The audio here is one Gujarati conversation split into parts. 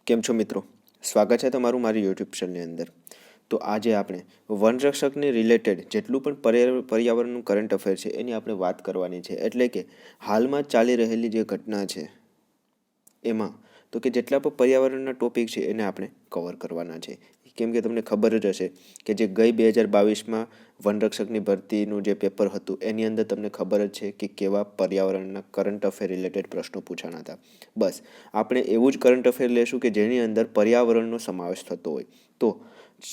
કેમ છો મિત્રો? સ્વાગત છે તમારું મારી યુટ્યુબ ચેનલની અંદર. તો આજે આપણે વનરક્ષકને રિલેટેડ જેટલું પણ પર્યાવરણનું કરંટ અફેર છે એની આપણે વાત કરવાની છે. એટલે કે હાલમાં ચાલી રહેલી જે ઘટના છે એમાં તો કે જેટલા પણ પર્યાવરણના ટોપિક છે એને આપણે કવર કરવાના છે. કેમ કે તમને ખબર જ હશે કે જે ગઈ 2022માં વનરક્ષકની ભરતીનું જે પેપર હતું એની અંદર તમને ખબર જ છે કે કેવા પર્યાવરણના કરંટ અફેર રિલેટેડ પ્રશ્નો પૂછાણા હતા. બસ આપણે એવું જ કરંટ અફેર લેશું કે જેની અંદર પર્યાવરણનો સમાવેશ થતો હોય. તો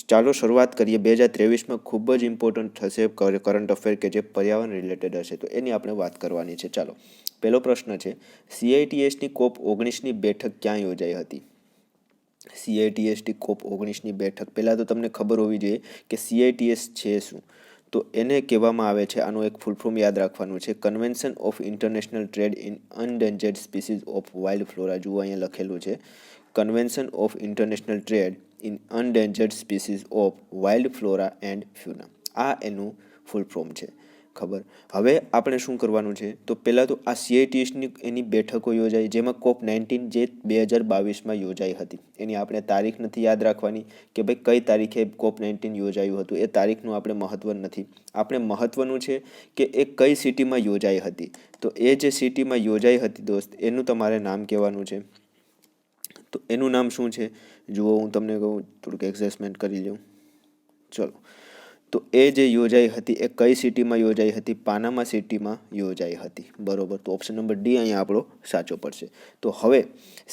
ચાલો શરૂઆત કરીએ. 2023માં ખૂબ જ ઇમ્પોર્ટન્ટ થશે કરંટ અફેર કે જે પર્યાવરણ રિલેટેડ હશે, તો એની આપણે વાત કરવાની છે. ચાલો, પહેલો પ્રશ્ન છે, CITESની COP19ની બેઠક ક્યાં યોજાઈ હતી? CITESની COP19ની બેઠક, પહેલાં તો તમને ખબર હોવી જોઈએ કે CITES છે શું. તો એને કહેવામાં આવે છે, આનું એક ફૂલ ફોર્મ યાદ રાખવાનું છે, convention of international trade in endangered species of wild flora. જુઓ અહીંયા લખેલું છે, convention of international trade in endangered species of wild flora and fauna. આ એનું ફૂલ ફોર્મ છે. ખબર. હવે આપણે શું કરવાનું છે, તો પહેલાં તો આ CITESની એની બેઠકો યોજાઈ, જેમાં COP19 જે 2022માં યોજાઈ હતી એની આપણે તારીખ નથી યાદ રાખવાની કે ભાઈ કઈ તારીખે COP19 યોજાયું હતું, એ તારીખનું આપણે મહત્ત્વ નથી. આપણે મહત્ત્વનું છે કે એ કઈ સિટીમાં યોજાઈ હતી. તો એ જે સિટીમાં યોજાઈ હતી દોસ્ત, એનું તમારે નામ કહેવાનું છે. તો એનું નામ શું છે? જુઓ, હું તમને કહું, થોડુંક એડજસ્ટમેન્ટ કરી લઉં. ચલો, તો એ જે યોજાઈ હતી એ કઈ સિટીમાં યોજાઈ હતી? પાનામા સિટીમાં યોજાઈ હતી. બરોબર. તો ઓપ્શન નંબર ડી અહીંયા આપણો સાચો પડશે. તો હવે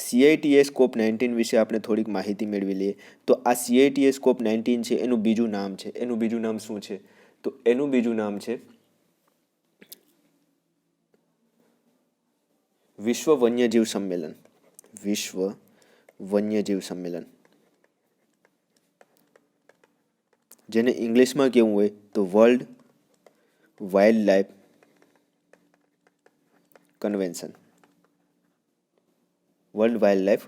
CITES COP19 વિશે આપણે થોડીક માહિતી મેળવી લઈએ. તો આ CITES COP19 છે એનું બીજું નામ છે. એનું બીજું નામ શું છે? તો એનું બીજું નામ છે વિશ્વ વન્યજીવ સંમેલન. વિશ્વ વન્યજીવ સંમેલન, જેને ઇંગ્લિશમાં કેવું હોય તો world wild life convention, world wild life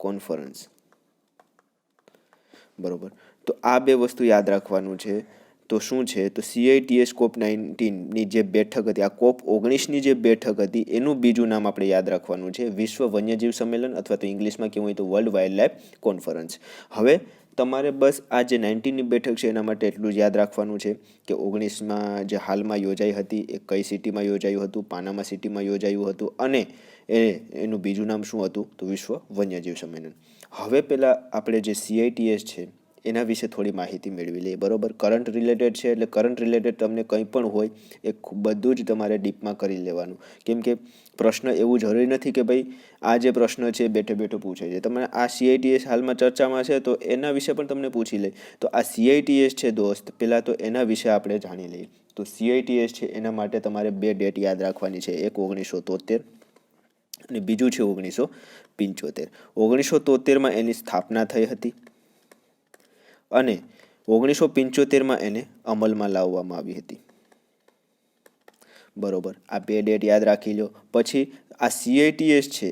conference. બરોબર. તો આ બે વસ્તુ યાદ રાખવાનું છે. તો શું છે, તો CITES COP19ની જે બેઠક હતી, આ COP19ની જે બેઠક હતી એનું બીજું નામ આપણે યાદ રાખવાનું છે, વિશ્વ વન્યજીવ સંમેલન, અથવા તો ઇંગ્લિશમાં કેવું હોય તો વર્લ્ડ વાઇલ્ડ લાઈફ કોન્ફરન્સ. હવે તમારે બસ આ જે 19ની બેઠક છે એના માટે એટલું જ યાદ રાખવાનું છે કે 19માં જે હાલમાં યોજાઈ હતી એ કઈ સિટીમાં યોજાયું હતું? પાનામા સિટીમાં યોજાયું હતું. અને એનું બીજું નામ શું હતું? તો વિશ્વ વન્યજીવ સંમેલન. હવે પહેલાં આપણે જે CITES છે એના વિશે થોડી માહિતી મેળવી લઈએ. બરોબર. કરંટ રિલેટેડ છે એટલે કરંટ રિલેટેડ તમને કંઈ પણ હોય એ બધું જ તમારે ડીપમાં કરી લેવાનું. કેમ કે પ્રશ્ન એવું જરૂરી નથી કે ભાઈ આ જે પ્રશ્ન છે બેઠો બેઠો પૂછે છે. તમને આ CITES હાલમાં ચર્ચામાં છે તો એના વિશે પણ તમને પૂછી લે. તો આ CITES છે દોસ્ત, પહેલાં તો એના વિશે આપણે જાણી લઈએ. તો CITES છે એના માટે તમારે બે ડેટ યાદ રાખવાની છે, એક 1973 અને બીજું છે 1975. 1973માં એની સ્થાપના થઈ હતી અને 1975માં એને અમલમાં લાવવામાં આવી હતી. બરોબર. આ બે ડેટ યાદ રાખી લો. પછી આ CITES છે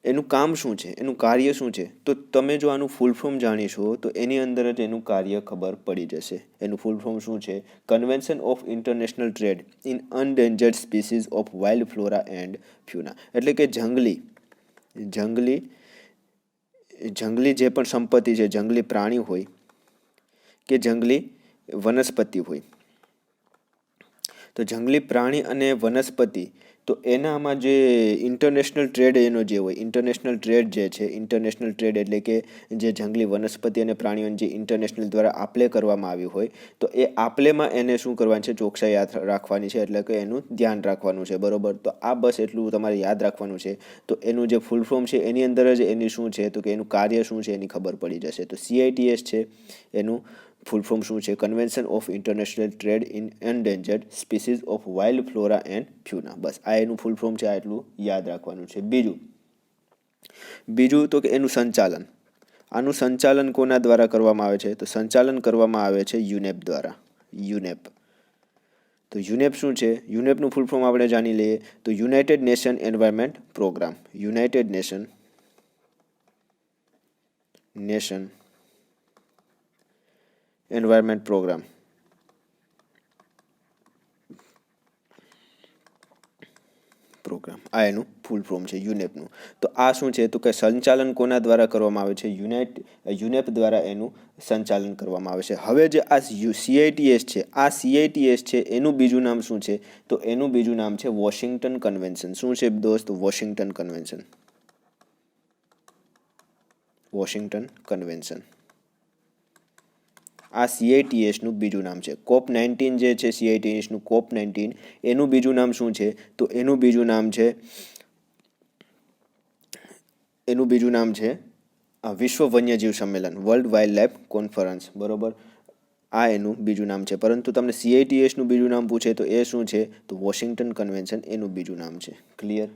એનું કામ શું છે, એનું કાર્ય શું છે? તો તમે જો આનું ફૂલ ફોર્મ જાણીશો તો એની અંદર જ એનું કાર્ય ખબર પડી જશે. એનું ફૂલ ફોર્મ શું છે? Convention of international trade in endangered species of wild flora and fauna. એટલે કે જંગલી જે પણ સંપત્તિ છે, જંગલી પ્રાણી હોય કે જંગલી વનસ્પતિ હોય, તો જંગલી પ્રાણી અને વનસ્પતિ, તો એનામાં જે ઇન્ટરનેશનલ ટ્રેડ એનો જે હોય, ઇન્ટરનેશનલ ટ્રેડ જે છે, ઇન્ટરનેશનલ ટ્રેડ એટલે કે જે જંગલી વનસ્પતિ અને પ્રાણીઓની જે ઇન્ટરનેશનલ દ્વારા આપલે કરવામાં આવી હોય, તો એ આપલેમાં એને શું કરવાનું છે? ચોકસાઈ રાખવાની છે, એટલે કે એનું ધ્યાન રાખવાનું છે. બરોબર. તો આ બસ એટલું તમારે યાદ રાખવાનું છે. તો એનું જે ફૂલ ફોર્મ છે એની અંદર જ એની શું છે, તો કે એનું કાર્ય શું છે એની ખબર પડી જશે. તો CITES છે એનું ફૂલ ફોર્મ શું છે? Convention of international trade in endangered species of wild flora and fauna. બસ આ એનું ફૂલ ફોર્મ છે. આ એટલું યાદ રાખવાનું છે. બીજું તો કે એનું સંચાલન. આનું સંચાલન કોના દ્વારા કરવામાં આવે છે? તો સંચાલન કરવામાં આવે છે યુનેપ દ્વારા. યુનેપ. તો યુનેપ શું છે? યુનેપનું ફૂલ ફોર્મ આપણે જાણી લઈએ. તો United Nation Environment Programme. United Nation Environment Programme. Programme, આ એનું ફૂલ ફોર્મ છે યુનેપનું. તો આ શું છે તો કે સંચાલન કોના દ્વારા કરવામાં આવે છે? યુનેપ દ્વારા એનું સંચાલન કરવામાં આવે છે. હવે જે આ CITES છે, આ CITES છે એનું બીજું નામ શું છે? તો એનું બીજું નામ છે વોશિંગ્ટન કન્વેન્શન. શું છે દોસ્ત? Washington convention. વોશિંગ્ટન કન્વેન્શન આ CITESનું બીજું નામ છે. COP19 જે છે CITESનું COP19 એનું બીજું નામ શું છે? તો એનું બીજું નામ છે વિશ્વ વન્યજીવ સંમેલન, વર્લ્ડ વાઇલ્ડ લાઈફ કોન્ફરન્સ. બરોબર, આ એનું બીજું નામ છે. પરંતુ તમને CITESનું બીજું નામ પૂછે તો એ શું છે? તો વોશિંગ્ટન કન્વેન્શન એનું બીજું નામ છે. ક્લિયર?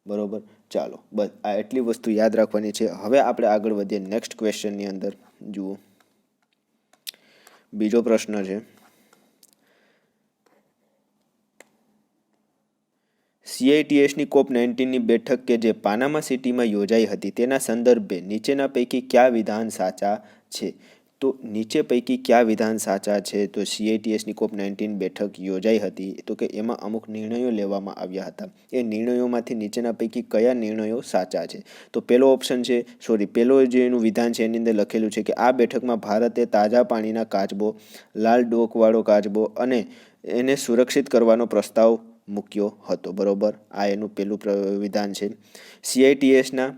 બરોબર, ચાલો બસ આ એટલી વસ્તુ યાદ રાખવાની છે. હવે આપણે આગળ વધીએ નેક્સ્ટ ક્વેશ્ચનની અંદર. જુઓ, બીજો પ્રશ્ન છે, CITESની COP19ની બેઠક કે જે પાનામા સિટીમાં યોજાઈ હતી તેના સંદર્ભે નીચેના પૈકી કયા વિધાન સાચા છે? તો નીચે પૈકી કયા વિધાન સાચા છે? તો CITESની COP19 બેઠક યોજાઈ હતી તો કે એમાં અમુક નિર્ણયો લેવામાં આવ્યા હતા. એ નિર્ણયોમાંથી નીચેના પૈકી કયા નિર્ણયો સાચા છે? તો પહેલો જે એનું વિધાન છે એની અંદર લખેલું છે કે આ બેઠકમાં ભારતે તાજા પાણીના કાચબો, લાલ ડોકવાળો કાચબો અને એને સુરક્ષિત કરવાનો પ્રસ્તાવ મૂક્યો હતો. બરોબર, આ એનું પહેલું વિધાન છે. CITESના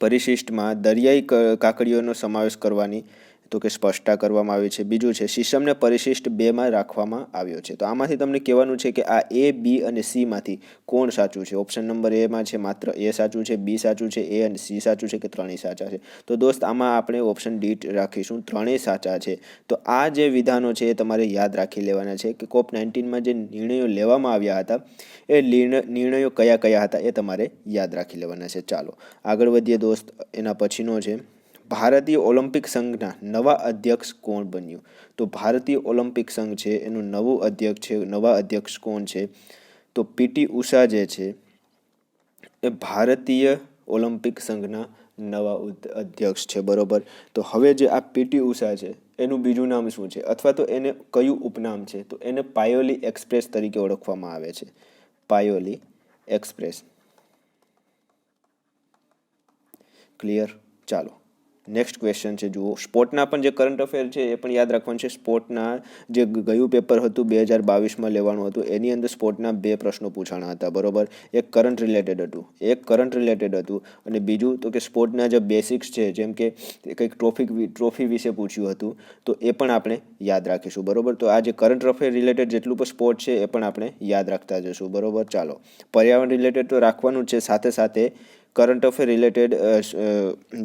પરિશિષ્ટમાં દરિયાઈ કાકડીઓનો સમાવેશ કરવાની તો કે સ્પષ્ટતા કરવામાં આવી છે. બીજું છે સીસમને પરિશિષ્ટ 2માં રાખવામાં આવ્યો છે. તો આમાંથી તમને કહેવાનું છે કે આ A, B અને C માંથી કોણ સાચું છે? ઓપ્શન નંબર એમાં છે માત્ર A સાચું છે, B સાચું છે, A અને C સાચું છે કે ત્રણેય સાચા છે? તો દોસ્ત આમાં આપણે ઓપ્શન ડી રાખીશું, ત્રણેય સાચા છે. તો આ જે વિધાનો છે એ તમારે યાદ રાખી લેવાના છે કે COP19માં જે નિર્ણયો લેવામાં આવ્યા હતા એ નિર્ણયો કયા કયા હતા એ તમારે યાદ રાખી લેવાના છે. ચાલો આગળ વધીએ દોસ્ત. એના પછીનો છે ભારતીય ઓલિમ્પિક સંઘના નવા અધ્યક્ષ કોણ બન્યું? તો ભારતીય ઓલિમ્પિક સંઘ છે એનું નવા અધ્યક્ષ કોણ છે? તો PT ઉષા જે છે એ ભારતીય ઓલિમ્પિક સંઘના નવા અધ્યક્ષ છે. બરોબર, તો હવે જે આ PT ઉષા છે એનું બીજું નામ શું છે અથવા તો એને કયું ઉપનામ છે? તો એને પાયોલી એક્સપ્રેસ તરીકે ઓળખવામાં આવે છે. પાયોલી એક્સપ્રેસ. ક્લિયર? ચાલો નેક્સ્ટ ક્વેશ્ચન છે. જુઓ, સ્પોર્ટના પણ જે કરંટ અફેર છે એ પણ યાદ રાખવાનું છે. સ્પોર્ટના જે ગયું પેપર હતું 2022માં લેવાનું હતું એની અંદર સ્પોર્ટના 2 પ્રશ્નો પૂછાણા હતા. બરોબર, એક કરંટ રિલેટેડ હતું અને બીજું તો કે સ્પોર્ટના જે બેસિક્સ છે જેમ કે કંઈક ટ્રોફી વિશે પૂછ્યું હતું તો એ પણ આપણે યાદ રાખીશું. બરોબર, તો આ જે કરંટ અફેર રિલેટેડ જેટલું પણ સ્પોર્ટ છે એ પણ આપણે યાદ રાખતા જશું. બરોબર, ચાલો પર્યાવરણ રિલેટેડ તો રાખવાનું છે, સાથે સાથે કરંટ અફેર રિલેટેડ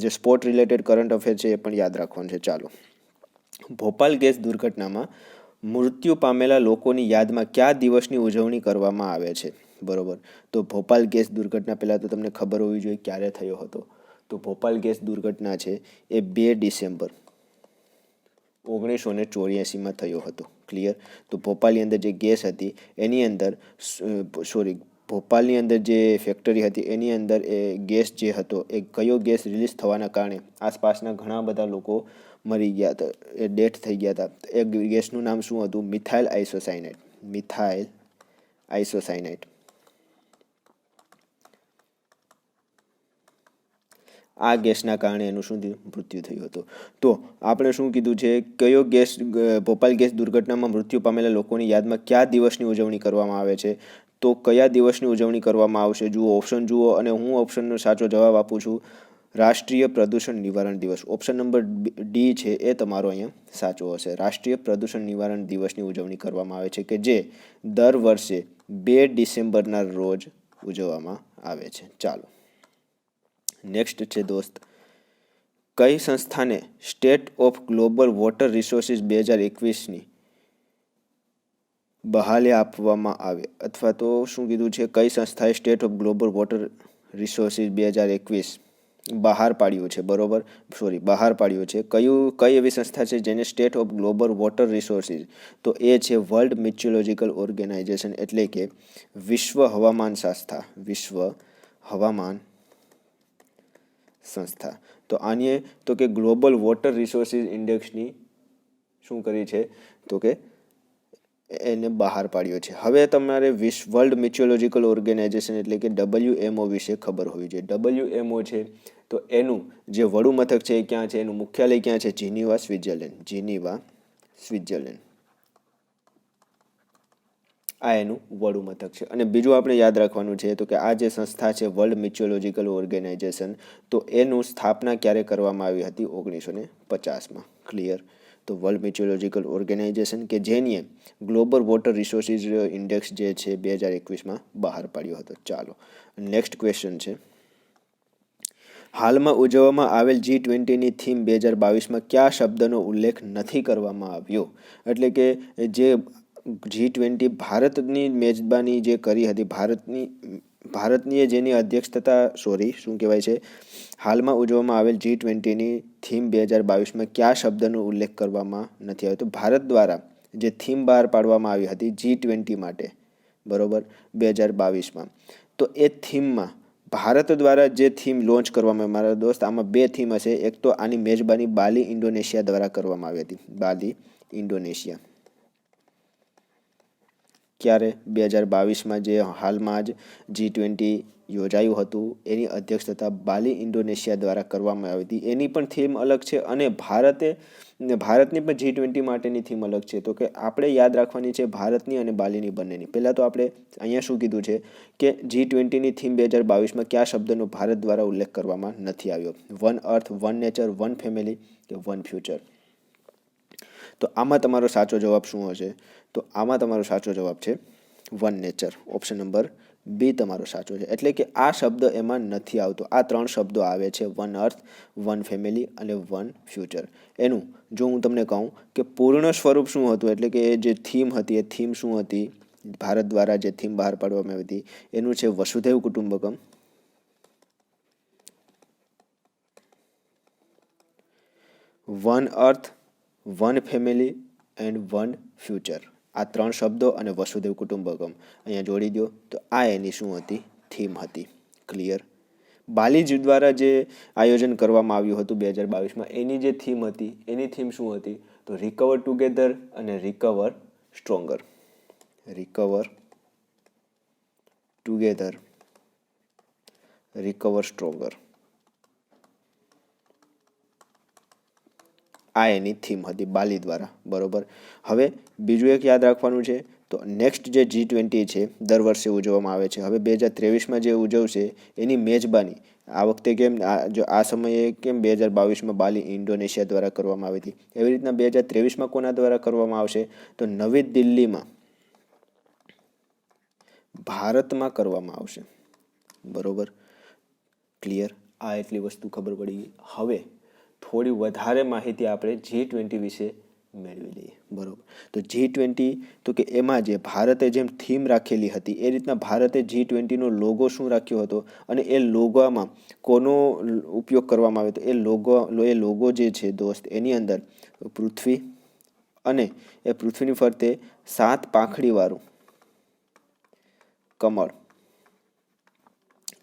જે સ્પોર્ટ રિલેટેડ કરંટ અફેર છે એ પણ યાદ રાખવાનું છે. ચાલો, ભોપાલ ગેસ દુર્ઘટનામાં મૃત્યુ પામેલા લોકોની યાદમાં કયા દિવસની ઉજવણી કરવામાં આવે છે? બરોબર, તો ભોપાલ ગેસ દુર્ઘટના પહેલાં તો તમને ખબર હોવી જોઈએ ક્યારે થયો હતો. તો ભોપાલ ગેસ દુર્ઘટના છે એ 2 ડિસેમ્બર 1984માં થયો હતો. ક્લિયર? તો ભોપાલની અંદર જે ગેસ હતી એની અંદર ભોપાલની અંદર જે ફેક્ટરી હતી એની અંદર એ ગેસ જે હતો એ કયો ગેસ રિલીઝ થવાના કારણે આસપાસના ઘણા બધા લોકો મરી ગયા હતા, એ ડેથ થઈ ગયા હતા. એ ગેસનું નામ શું હતું? Methyl isocyanide. આ ગેસના કારણે એનું શું મૃત્યુ થયું હતું. તો આપણે શું કીધું છે, કયો ગેસ ભોપાલ ગેસ દુર્ઘટનામાં મૃત્યુ પામેલા લોકોની યાદમાં કયા દિવસની ઉજવણી કરવામાં આવે છે? તો કયા દિવસની ઉજવણી કરવામાં આવશે? જુઓ, ઓપ્શન જુઓ અને હું ઓપ્શનનો સાચો જવાબ આપું છું, રાષ્ટ્રીય પ્રદૂષણ નિવારણ દિવસ. ઓપ્શન નંબર ડી છે એ તમારો અહીંયા સાચો હશે. રાષ્ટ્રીય પ્રદૂષણ નિવારણ દિવસની ઉજવણી કરવામાં આવે છે કે જે દર વર્ષે 2 ડિસેમ્બરના રોજ ઉજવવામાં આવે છે. ચાલો નેક્સ્ટ છે દોસ્ત, કઈ સંસ્થાને state of global water resources 2021ની બહાલી આપવામાં આવે? અથવા તો શું કીધું છે, કઈ સંસ્થાએ state of global water resources 2021 બહાર પાડ્યું છે? બહાર પાડ્યું છે. કઈ એવી સંસ્થા છે જેને state of global water resources? તો એ છે વર્લ્ડ મિટિયોરોલોજીકલ ઓર્ગેનાઇઝેશન, એટલે કે વિશ્વ હવામાન સંસ્થા. તો આને તો કે ગ્લોબલ વોટર રિસોર્સિસ ઇન્ડેક્સની શું કરી છે? તો કે એને બહાર પાડ્યો છે. હવે તમારે વર્લ્ડ મિટિયોલોજિકલ ઓર્ગેનાઇઝેશન એટલે કે WMO વિશે ખબર હોવી જોઈએ. WMO છે તો એનું જે વડું મથક છે એ ક્યાં છે, એનું મુખ્યાલય ક્યાં છે? Geneva, Switzerland. આ એનું વડું મથક છે. અને બીજું આપણે યાદ રાખવાનું છે તો કે આ જે સંસ્થા છે વર્લ્ડ મિટિયોલોજિકલ ઓર્ગેનાઇઝેશન, તો એનું સ્થાપના ક્યારે કરવામાં આવી હતી? 1950માં. ક્લિયર? તો વર્લ્ડ મિટિયોલોજિકલ ઓર્ગેનાઇઝેશન કે જેની ગ્લોબલ વોટર રિસોર્સિસ ઇન્ડેક્સ જે છે 2021માં બહાર પાડ્યો હતો. ચાલો નેક્સ્ટ ક્વેશ્ચન છે, હાલમાં ઉજવવામાં આવેલ G20ની થીમ 2022માં કયા શબ્દનો ઉલ્લેખ નથી કરવામાં આવ્યો? એટલે કે જે G20 ભારતની મેજબાની જે કરી હતી, ભારતની જેની અધ્યક્ષતા શું કહેવાય છે, હાલમાં ઉજવવામાં આવેલ G20ની થીમ 2022માં કયા શબ્દનો ઉલ્લેખ કરવામાં નથી આવ્યો? તો ભારત દ્વારા જે થીમ બહાર પાડવામાં આવી હતી G20 માટે, બરોબર, 2022માં, તો એ થીમમાં ભારત દ્વારા જે થીમ લોન્ચ કરવામાં આવી, મારા દોસ્ત આમાં બે થીમ હશે. એક તો આની મેજબાની બાલી ઇન્ડોનેશિયા દ્વારા કરવામાં આવી હતી. બાલી ઇન્ડોનેશિયા. ક્યારે? 2022માં જે હાલમાં જ G20 યોજાયું હતું એની અધ્યક્ષતા બાલી ઇન્ડોનેશિયા દ્વારા કરવામાં આવી હતી. એની પણ થીમ અલગ છે અને ભારતની પણ G20 માટેની થીમ અલગ છે. તો કે આપણે યાદ રાખવાની છે ભારતની અને બાલીની બંનેની. પહેલાં તો આપણે અહીંયા શું કીધું છે કે G20ની થીમ 2022માં કયા શબ્દનો ભારત દ્વારા ઉલ્લેખ કરવામાં નથી આવ્યો? One earth, one nature, one family કે વન ફ્યુચર? તો આમાં તમારો સાચો જવાબ શું હશે? તો આમાં તમારો સાચો જવાબ છે one nature. Option number B તમારો સાચો છે. એટલે કે આ શબ્દ એમાં નથી આવતો. આ ત્રણ શબ્દો આવે છે, વન અર્થ, વન ફેમિલી અને વન ફ્યુચર. એનું જો હું તમને કહું કે પૂર્ણ સ્વરૂપ શું હતું, એટલે કે એ જે થીમ હતી એ થીમ શું હતી? ભારત દ્વારા જે થીમ બહાર પાડવામાં આવી હતી એનું છે વસુધૈવ કુટુંબકમ, one earth, one family and one future. આ ત્રણ શબ્દો અને વસુધૈવ કુટુંબકમ અહીંયા જોડી દો તો આ એની શું હતી? થીમ હતી. ક્લિયર? બાલી દ્વારા જે આયોજન કરવામાં આવ્યું હતું 2022માં, એની જે થીમ હતી એની થીમ શું હતી? તો રિકવર ટુગેધર અને recover stronger. Recover together, recover stronger. આ એની થીમ હતી બાલી દ્વારા. બરોબર. હવે બીજું એક યાદ રાખવાનું છે, તો નેક્સ્ટ જે G20 છે દર વર્ષે ઉજવવામાં આવે છે. હવે 2023માં જે ઉજવશે એની મેજબાની આ વખતે કેમ આ સમયે કેમ 2022માં બાલી ઇન્ડોનેશિયા દ્વારા કરવામાં આવી હતી, એવી રીતના 2023માં કોના દ્વારા કરવામાં આવશે? તો નવી દિલ્હીમાં, ભારતમાં કરવામાં આવશે. બરોબર. ક્લિયર? આ એટલી વસ્તુ ખબર પડી ગઈ. હવે થોડી વધારે માહિતી આપણે G20 વિશે મેળવી લઈએ. બરોબર. તો G20 તો કે એમાં જે ભારતે જેમ થીમ રાખેલી હતી એ રીતના ભારતે G20નો લોગો શું રાખ્યો હતો અને એ લોગોમાં કોનો ઉપયોગ કરવામાં આવ્યો? તો એ લોગો જે છે દોસ્ત, એની અંદર પૃથ્વી અને એ પૃથ્વીની ફરતે 7 પાંખડીવાળું કમળ,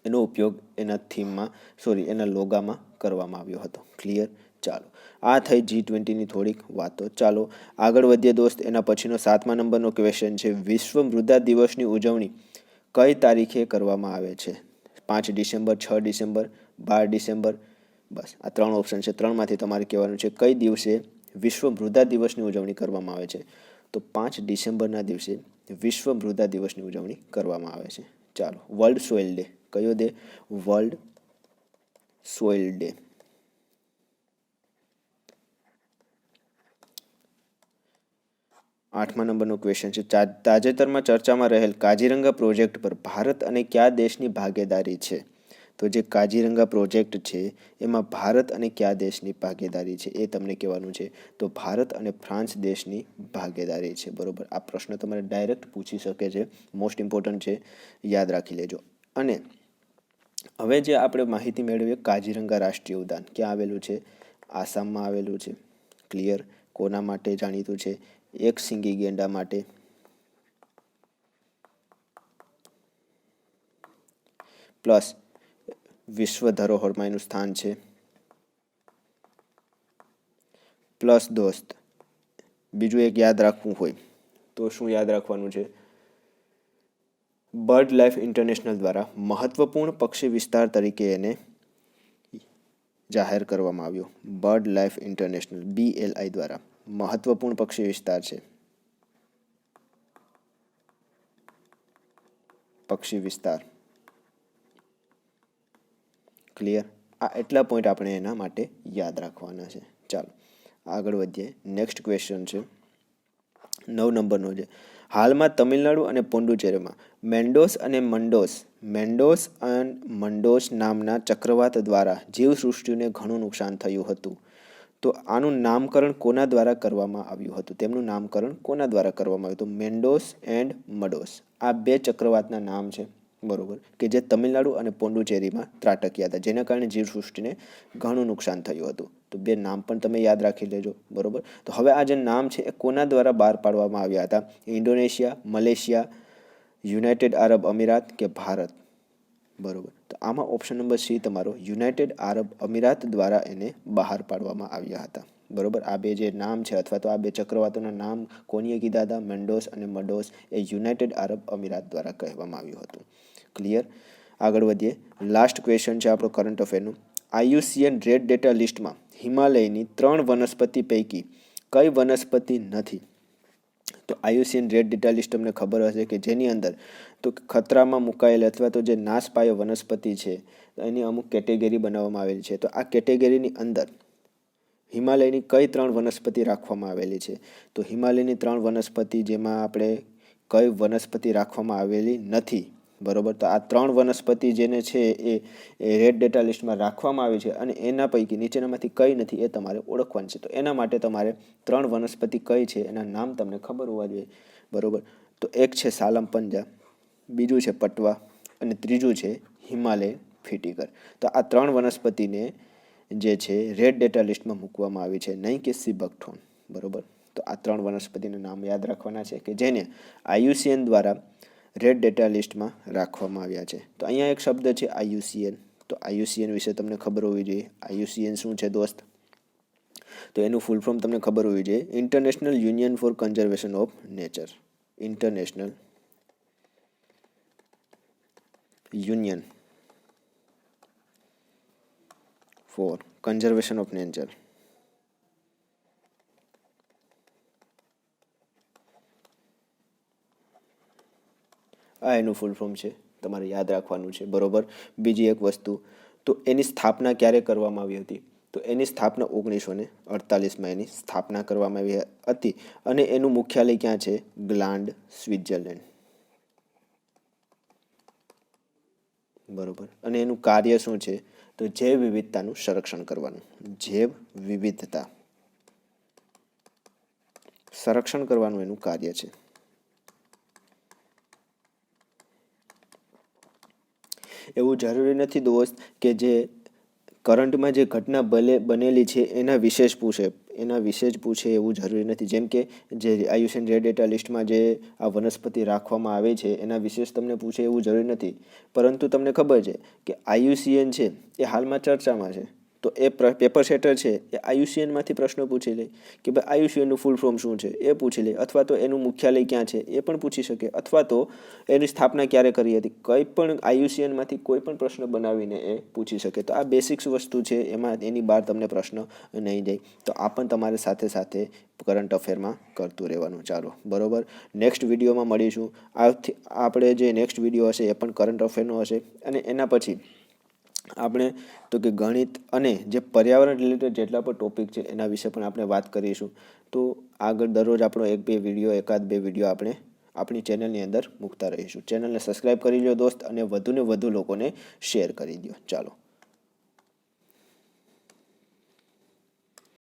એનો ઉપયોગ એના થીમમાં એના લોગામાં કરવામાં આવ્યો હતો. ક્લિયર? ચાલો, આ થઈ G20ની થોડીક વાતો. ચાલો આગળ વધીએ દોસ્ત. એના પછીનો 7મા નંબરનો ક્વેશ્ચન છે, વિશ્વ મૃદા દિવસની ઉજવણી કઈ તારીખે કરવામાં આવે છે? 5 ડિસેમ્બર, 6 ડિસેમ્બર, 12 ડિસેમ્બર? બસ આ 3 ઓપ્શન છે. 3માંથી તમારે કહેવાનું છે કઈ દિવસે વિશ્વ મૃદા દિવસની ઉજવણી કરવામાં આવે છે. તો 5 ડિસેમ્બરના દિવસે વિશ્વ મૃદા દિવસની ઉજવણી કરવામાં આવે છે. ચાલો, વર્લ્ડ સોઇલ ડે. કયો ડે? World soil day. 8મા નંબરનો ક્વેશ્ચન છે, તાજેતરમાં ચર્ચામાં રહેલ કાજીરંગા પ્રોજેક્ટ પર ભારત અને કયા દેશની ભાગીદારી છે? તો જે કાજીરંગા પ્રોજેક્ટ છે એમાં ભારત અને કયા દેશની ભાગીદારી છે એ તમને કહેવાનું છે. તો ભારત અને ફ્રાન્સ દેશની ભાગીદારી છે. બરોબર. આ પ્રશ્ન તમારે ડાયરેક્ટ પૂછી શકે છે, મોસ્ટ ઇમ્પોર્ટન્ટ છે, યાદ રાખી લેજો. અને હવે જે આપણે માહિતી મેળવીએ, કાજીરંગા રાષ્ટ્રીય ઉદ્યાન ક્યાં આવેલું છે? આસામમાં આવેલું છે. ક્લિયર? કોના માટે જાણીતું છે? એક સિંગી ગેંડા માટે. પ્લસ વિશ્વ ધરોહરમાં એનું સ્થાન છે. પ્લસ દોસ્ત બીજું એક યાદ રાખવું હોય તો શું યાદ રાખવાનું છે? બર્ડ લાઈફ ઇન્ટરનેશનલ દ્વારા મહત્વપૂર્ણ પક્ષી વિસ્તાર તરીકે એને જાહેર કરવામાં આવ્યો. બર્ડ લાઈફ ઇન્ટરનેશનલ BLI દ્વારા મહત્વપૂર્ણ પક્ષી વિસ્તાર છે. પક્ષી વિસ્તાર. ક્લિયર? આ એટલા પોઈન્ટ આપણે એના માટે યાદ રાખવાના છે. ચાલો આગળ વધીએ. નેક્સ્ટ ક્વેશ્ચન છે 9 નંબરનો છે. હાલમાં તમિલનાડુ અને પોંડુચેરીમાં મેન્ડોસ અને મંડોસ નામના ચક્રવાત દ્વારા જીવસૃષ્ટિને ઘણું નુકસાન થયું હતું. તો આનું નામકરણ કોના દ્વારા કરવામાં આવ્યું હતું? તેમનું નામકરણ કોના દ્વારા કરવામાં આવ્યું હતું? મેન્ડોસ એન્ડ મડોસ. આ બે ચક્રવાતના નામ છે, બરોબર, કે જે તમિલનાડુ અને પોંડુચેરીમાં ત્રાટક્યા હતા, જેના કારણે જીવસૃષ્ટિને ઘણું નુકસાન થયું હતું. તો બે નામ પણ તમે યાદ રાખી લેજો, બરોબર. તો હવે આ જે નામ છે એ કોના દ્વારા બહાર પાડવામાં આવ્યા હતા? ઇન્ડોનેશિયા, મલેશિયા, યુનાઇટેડ આરબ અમીરાત કે ભારત? બરોબર. તો આમાં ઓપ્શન નંબર C તમારો યુનાઇટેડ આરબ અમીરાત દ્વારા એને બહાર પાડવામાં આવ્યા હતા. બરોબર. આ બે જે નામ છે અથવા તો આ બે ચક્રવાતોના નામ કોનીએ કીધા હતા? મેન્ડોસ અને મડોસ એ યુનાઇટેડ આરબ અમીરાત દ્વારા કહેવામાં આવ્યું હતું. ક્લિયર? આગળ વધીએ. લાસ્ટ ક્વેશ્ચન છે આપણો કરંટ અફેરનું. IUCN રેડ ડેટા લિસ્ટમાં હિમાલયની 3 વનસ્પતિ પૈકી કઈ વનસ્પતિ નથી? તો IUCN રેડ ડેટા લિસ્ટ તમને ખબર હશે કે જેની અંદર તો ખતરામાં મુકાયેલ અથવા તો જે નાશ પાયો વનસ્પતિ છે એની અમુક કેટેગરી બનાવવામાં આવેલી છે. તો આ કેટેગરીની અંદર હિમાલયની કઈ 3 વનસ્પતિ રાખવામાં આવેલી છે? તો હિમાલયની 3 વનસ્પતિ જેમાં આપણે કઈ વનસ્પતિ રાખવામાં આવેલી નથી, બરોબર. તો આ 3 વનસ્પતિ જેને છે એ રેડ ડેટા લિસ્ટમાં રાખવામાં આવી છે અને એના પૈકી નીચેનામાંથી કઈ નથી એ તમારે ઓળખવાની છે. તો એના માટે તમારે 3 વનસ્પતિ કઈ છે એના નામ તમને ખબર હોવા જોઈએ, બરોબર. તો એક છે સાલમ પંજા, બીજું છે પટવા અને ત્રીજું છે હિમાલય ફિટિકર. તો આ 3 વનસ્પતિને જે છે રેડ ડેટા લિસ્ટમાં મૂકવામાં આવી છે, નહીં કે સિબકથોર્ન, બરોબર. તો આ 3 વનસ્પતિના નામ યાદ રાખવાના છે કે જેને IUCN દ્વારા રેડ ડેટા લિસ્ટમાં રાખવામાં આવ્યા છે. તો અહીંયા એક શબ્દ છે IUCN. તો IUCN વિશે તમને ખબર હોવી જોઈએ. IUCN શું છે દોસ્ત? તો એનું ફૂલ ફોર્મ તમને ખબર હોવી જોઈએ. International Union for Conservation of Nature. International Union for Conservation of Nature. આ એનું ફૂલ ફોર્મ છે, તમારે યાદ રાખવાનું છે, બરોબર. બીજી એક વસ્તુ, તો એની સ્થાપના ક્યારે કરવામાં આવી હતી? તો એની સ્થાપના 1948માં એની સ્થાપના કરવામાં આવી હતી અને એનું મુખ્યાલય ક્યાં છે? ગ્લાન્ડ, સ્વિટ્ઝરલેન્ડ, બરોબર. અને એનું કાર્ય શું છે? તો જૈવ વિવિધતાનું સંરક્ષણ કરવાનું. જૈવ વિવિધતા સંરક્ષણ કરવાનું એનું કાર્ય છે. એવું જરૂરી નથી દોસ્ત કે જે કરંટમાં જે ઘટના બનેલી છે એના વિશે જ પૂછે એવું જરૂરી નથી. જેમ કે જે IUCN રેડ ડેટા લિસ્ટમાં જે આ વનસ્પતિ રાખવામાં આવે છે એના વિશે જ તમને પૂછે એવું જરૂરી નથી. પરંતુ તમને ખબર છે કે IUCN છે એ હાલમાં ચર્ચામાં છે. તો એ પેપર સેટર છે એ IUCNમાંથી પ્રશ્નો પૂછી લે કે ભાઈ IUCNનું ફૂલ ફોર્મ શું છે એ પૂછી લે, અથવા તો એનું મુખ્યાલય ક્યાં છે એ પણ પૂછી શકે, અથવા તો એની સ્થાપના ક્યારે કરી હતી, કંઈ પણ IUCNમાંથી કોઈ પણ પ્રશ્ન બનાવીને એ પૂછી શકે. તો આ બેસિક્સ વસ્તુ છે, એમાં એની બહાર તમને પ્રશ્ન નહીં જાય. તો આ પણ તમારે સાથે સાથે કરંટ અફેરમાં કરતું રહેવાનું. ચાલો, બરોબર. નેક્સ્ટ વિડીયોમાં મળીશું. આપણે જે નેક્સ્ટ વિડીયો હશે એ પણ કરંટ અફેરનો હશે અને એના પછી આપણે તો કે ગણિત અને જે પર્યાવરણ રિલેટેડ જેટલા પણ ટોપિક છે એના વિશે પણ આપણે વાત કરીશું. તો આગળ દરરોજ આપણો એકાદ બે વિડીયો આપણે આપણી ચેનલની અંદર મૂકતા રહીશું. ચેનલને સબસ્ક્રાઈબ કરી લો દોસ્ત અને વધુને વધુ લોકોને શેર કરી દો. ચાલો.